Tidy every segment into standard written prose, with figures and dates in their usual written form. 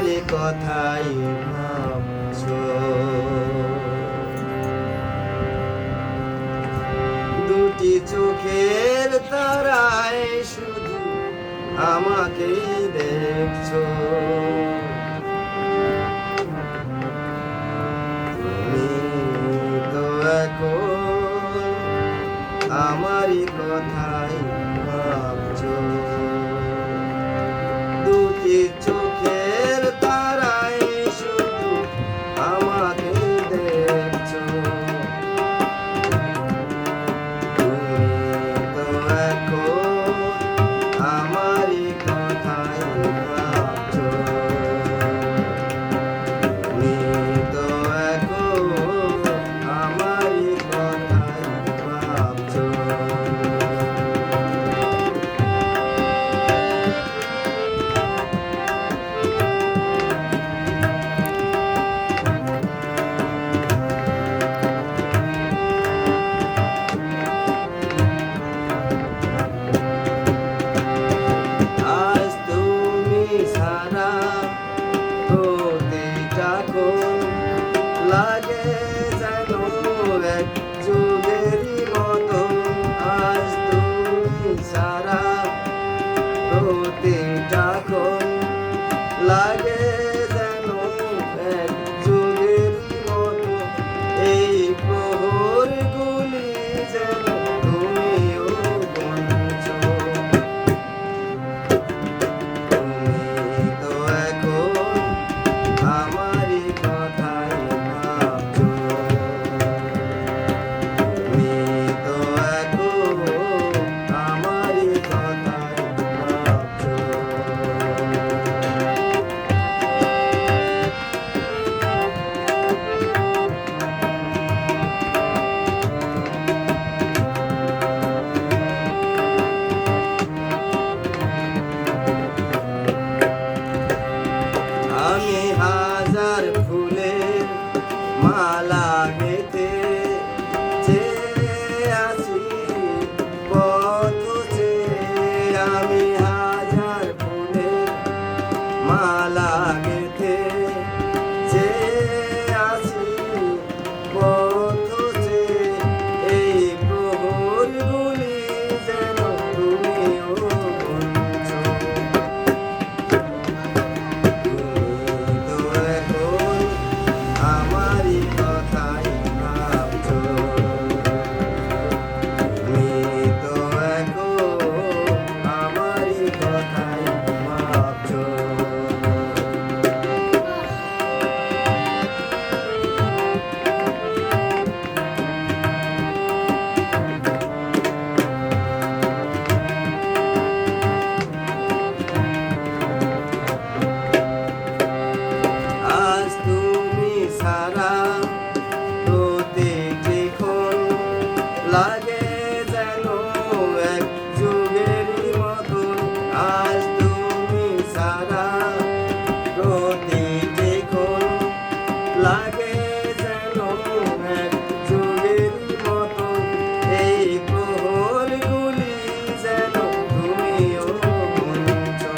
আমারই কথাই ভাবছো। দুটি চোখের তারায় শুধু আমাকেই দেখছো। তুমি তো এখন আমারই কথাই ভাবছো। দুটি চোখের তারায় শুধু আমাকে দেখছো। তুমি তো এখন আমারই কথাই ভাবছো। তুমি তো এখন আমারই কথাই ভাবছো। আজ তুমি ছাড়া প্রতিটা ক্ষণ লাগে যেন এক যুগেরই মতো। আজ তুমি ছাড়া প্রতিটা ক্ষণ লাগে যেন এক যুগেরই মতো। এই প্রহরগুলি যেন তুমিও গুনছো। তুমি তো এখন আমারই কথাই ভাবছো। তুমি তো এখন আমারই কথাই ভাবছো। আমি হাজার ফুলের মালা গেঁথে চেয়ে আছি পথ চেয়ে। আমি হাজার ফুলের মালা গেঁথে চেয়ে আছি পথ চেয়ে। এই প্রহরগুলি যেন তুমিও গুনছো। তুমি তো এখন আমারই কথাই ভাবছো। তুমি তো এখন আমারই কথাই ভাবছো। আজ তুমি ছাড়া প্রতিটি ক্ষণ লাগে যেন এক যুগেরই মতন। আজ তুমি ছাড়া প্রতিটি ক্ষণ লাগে যেন এক যুগেরই মতন। এই প্রহরগুলি যেন তুমিও গুনছো।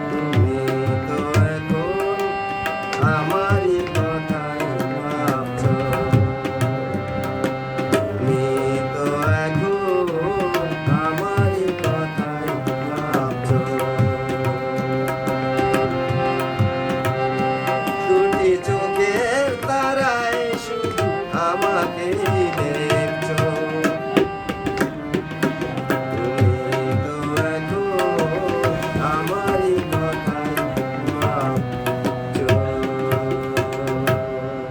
তুমি তো এখন আমারই কথাই ভাবছো। তুমি তো এখন আমারই কথাই ভাবছো। দুটি চোখের তারায় শুধু আমাকেই